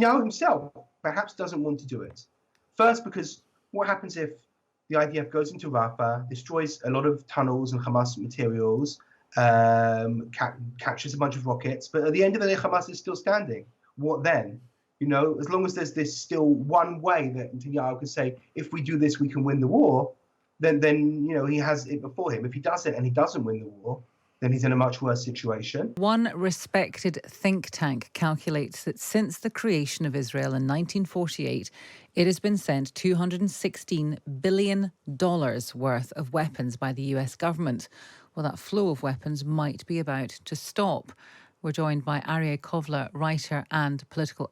Netanyahu himself perhaps doesn't want to do it. First, because what happens if the IDF goes into Rafah, destroys a lot of tunnels and Hamas materials, captures a bunch of rockets, but at the end of the day, Hamas is still standing. What then? As long as there's this still one way that Netanyahu can say, if we do this, we can win the war, then he has it before him. If he does it and he doesn't win the war, then he's in a much worse situation. One respected think tank calculates that since the creation of Israel in 1948, it has been sent $216 billion worth of weapons by the US government. Well, that flow of weapons might be about to stop. We're joined by Areih Kovler, writer and political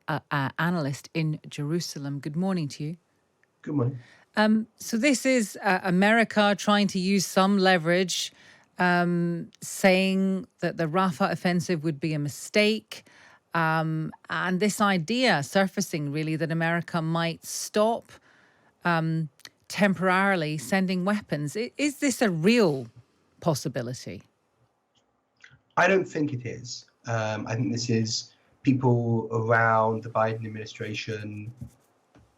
analyst in Jerusalem. Good morning to you. Good morning. So this is America trying to use some leverage, saying that the Rafah offensive would be a mistake. And this idea surfacing really that America might stop temporarily sending weapons. Is this a real possibility? I don't think it is. I think this is people around the Biden administration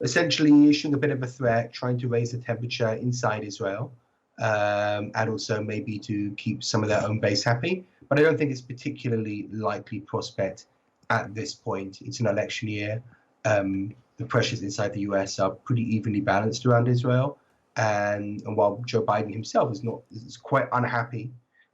essentially issuing a bit of a threat, trying to raise the temperature inside Israel, and also maybe to keep some of their own base happy. But I don't think it's particularly likely prospect at this point. It's an election year. The pressures inside the US are pretty evenly balanced around Israel. And while Joe Biden himself is quite unhappy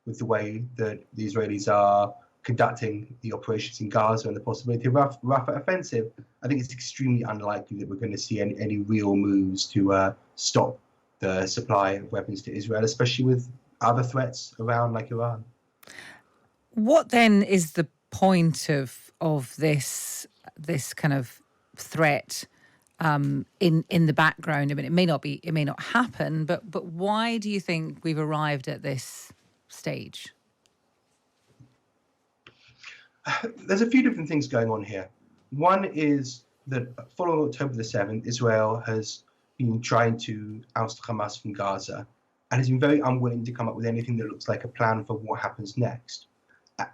with the way that the Israelis are conducting the operations in Gaza and the possibility of Rafah offensive, I think it's extremely unlikely that we're going to see any real moves to stop the supply of weapons to Israel, especially with other threats around like Iran. What then is the point of this kind of threat in the background? I mean, it may not happen, but why do you think we've arrived at this stage? There's a few different things going on here. One is that following October the 7th, Israel has been trying to oust Hamas from Gaza and has been very unwilling to come up with anything that looks like a plan for what happens next.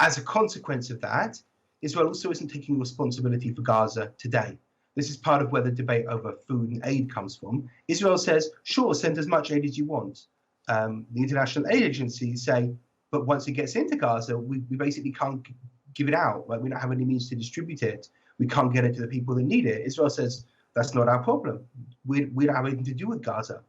As a consequence of that, Israel also isn't taking responsibility for Gaza today. This is part of where the debate over food and aid comes from. Israel says, sure, send as much aid as you want. The international aid agencies say, but once it gets into Gaza, we basically can't give it out. Right? We don't have any means to distribute it. We can't get it to the people that need it. Israel says, that's not our problem. We don't have anything to do with Gaza.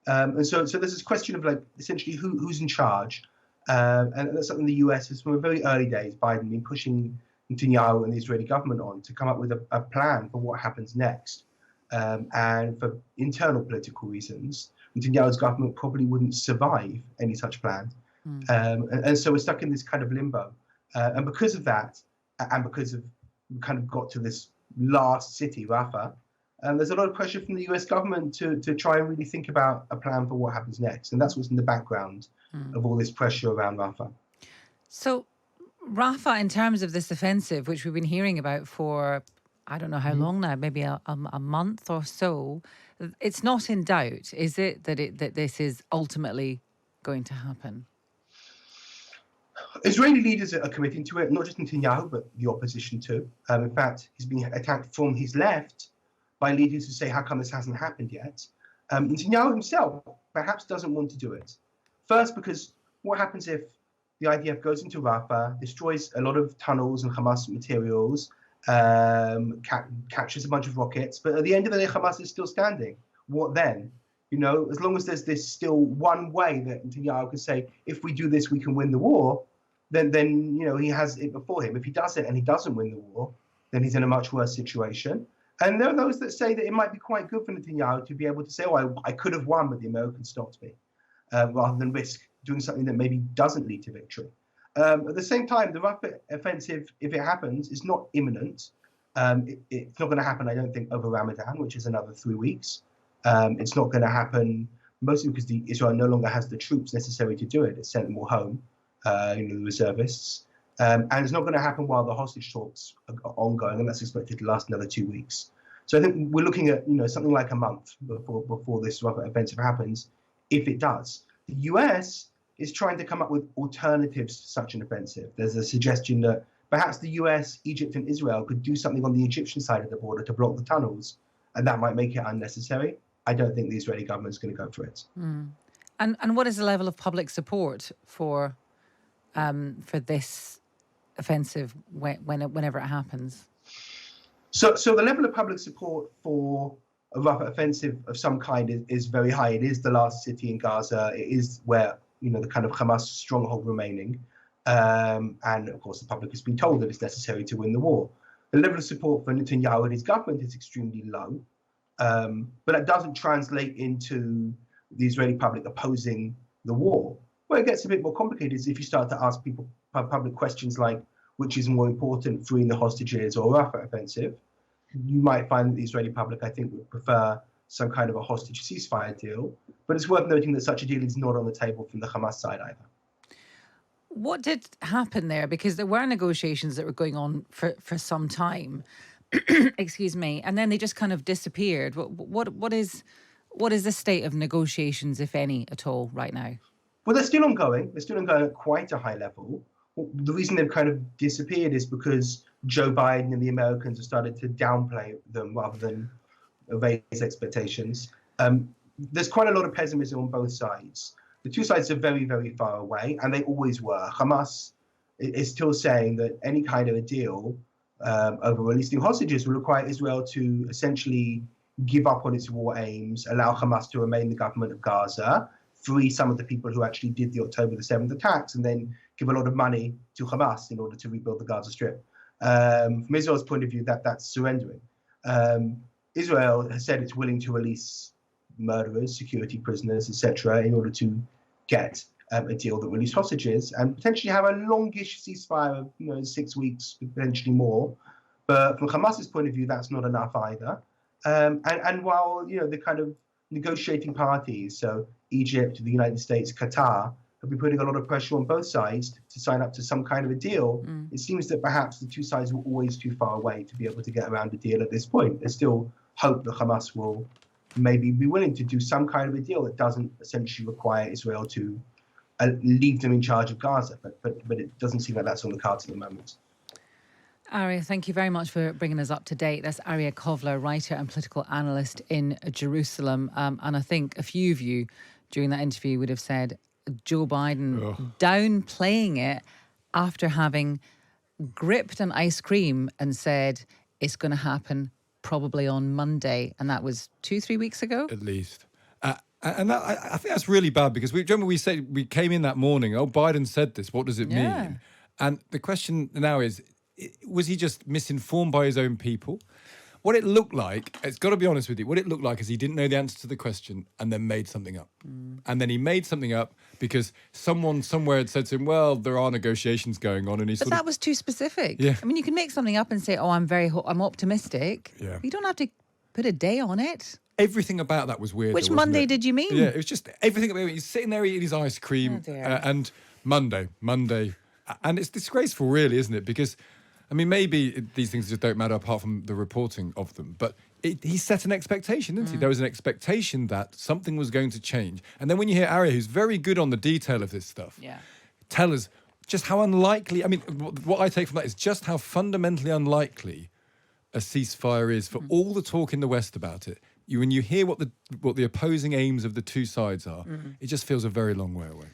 And so there's this question of like essentially who's in charge. And that's something the US has, from the very early days, Biden been pushing Netanyahu and the Israeli government on to come up with a plan for what happens next. And for internal political reasons, Netanyahu's government probably wouldn't survive any such plan. And so we're stuck in this kind of limbo. And because of that, and because of we kind of got to this last city, Rafah, there's a lot of pressure from the US government to try and really think about a plan for what happens next. And that's what's in the background of all this pressure around Rafah. So Rafah, in terms of this offensive, which we've been hearing about for, I don't know how long now, maybe a month or so, it's not in doubt, is it, that this is ultimately going to happen? Israeli leaders are committing to it, not just Netanyahu, but the opposition too. In fact, he's being attacked from his left by leaders who say, how come this hasn't happened yet? Netanyahu himself perhaps doesn't want to do it. First, because what happens if the IDF goes into Rafah, destroys a lot of tunnels and Hamas materials, captures a bunch of rockets, but at the end of the day, Hamas is still standing. What then? As long as there's this still one way that Netanyahu can say, if we do this, we can win the war, then he has it before him. If he does it and he doesn't win the war, then he's in a much worse situation. And there are those that say that it might be quite good for Netanyahu to be able to say, oh, I could have won, but the Americans stopped me, rather than risk doing something that maybe doesn't lead to victory. At the same time, the Rafah offensive, if it happens, is not imminent. It's not going to happen, I don't think, over Ramadan, which is another 3 weeks. It's not going to happen mostly because Israel no longer has the troops necessary to do it. It's sent them all home, the reservists. And it's not going to happen while the hostage talks are ongoing, and that's expected to last another 2 weeks. So I think we're looking at something like a month before this Rafah offensive happens, if it does. The US is trying to come up with alternatives to such an offensive. There's a suggestion that perhaps the US, Egypt, and Israel could do something on the Egyptian side of the border to block the tunnels, and that might make it unnecessary. I don't think the Israeli government is going to go for it. And what is the level of public support for this offensive whenever it happens? So the level of public support for a Rafah offensive of some kind is very high. It is the last city in Gaza. It is where the kind of Hamas stronghold remaining, and of course the public has been told that it's necessary to win the war. The level of support for Netanyahu and his government is extremely low, but that doesn't translate into the Israeli public opposing the war. Where it gets a bit more complicated is if you start to ask people public questions like, which is more important, freeing the hostages or Rafah offensive, you might find that the Israeli public, I think, would prefer some kind of a hostage ceasefire deal. But it's worth noting that such a deal is not on the table from the Hamas side either. What did happen there? Because there were negotiations that were going on for some time, excuse me, and then they just kind of disappeared. What is the state of negotiations, if any, at all, right now? Well, they're still ongoing. They're still ongoing at quite a high level. The reason they've kind of disappeared is because Joe Biden and the Americans have started to downplay them rather than raise expectations. There's quite a lot of pessimism on both sides. The two sides are very, very far away, and they always were. Hamas is still saying that any kind of a deal over releasing hostages will require Israel to essentially give up on its war aims, allow Hamas to remain the government of Gaza, free some of the people who actually did the October the 7th attacks, and then give a lot of money to Hamas in order to rebuild the Gaza Strip. From Israel's point of view, that's surrendering. Israel has said it's willing to release murderers, security prisoners, etc., in order to get a deal that releases hostages and potentially have a longish ceasefire of 6 weeks, potentially more. But from Hamas's point of view, that's not enough either. And while the kind of negotiating parties, so Egypt, the United States, Qatar, have been putting a lot of pressure on both sides to sign up to some kind of a deal, it seems that perhaps the two sides were always too far away to be able to get around a deal at this point. There's still hope that Hamas will maybe be willing to do some kind of a deal that doesn't essentially require Israel to leave them in charge of Gaza, but it doesn't seem like that's on the cards at the moment. Areih, thank you very much for bringing us up to date. That's Areih Kovler, writer and political analyst in Jerusalem. And I think a few of you during that interview would have said Joe Biden downplaying it after having gripped an ice cream and said it's going to happen probably on Monday. And that was 2-3 weeks ago? At least. And I think that's really bad because remember we said we came in that morning, Biden said this, what does it mean? And the question now is, was he just misinformed by his own people? What it looked like, it's got to be honest with you, what it looked like is he didn't know the answer to the question and then made something up. And then he made something up because someone somewhere had said to him, well, there are negotiations going on. And But that was too specific. Yeah. I mean, you can make something up and say, I'm optimistic. Yeah. You don't have to put a day on it. Everything about that was weird. Which Monday did you mean? Yeah, it was just everything about it. He's sitting there eating his ice cream and Monday. And it's disgraceful, really, isn't it? Because, I mean, maybe these things just don't matter apart from the reporting of them. But he set an expectation, didn't he? There was an expectation that something was going to change. And then when you hear Areih, who's very good on the detail of this stuff, tell us just how unlikely, I mean, what I take from that is just how fundamentally unlikely a ceasefire is for all the talk in the West about it. When you hear what the opposing aims of the two sides are, it just feels a very long way away.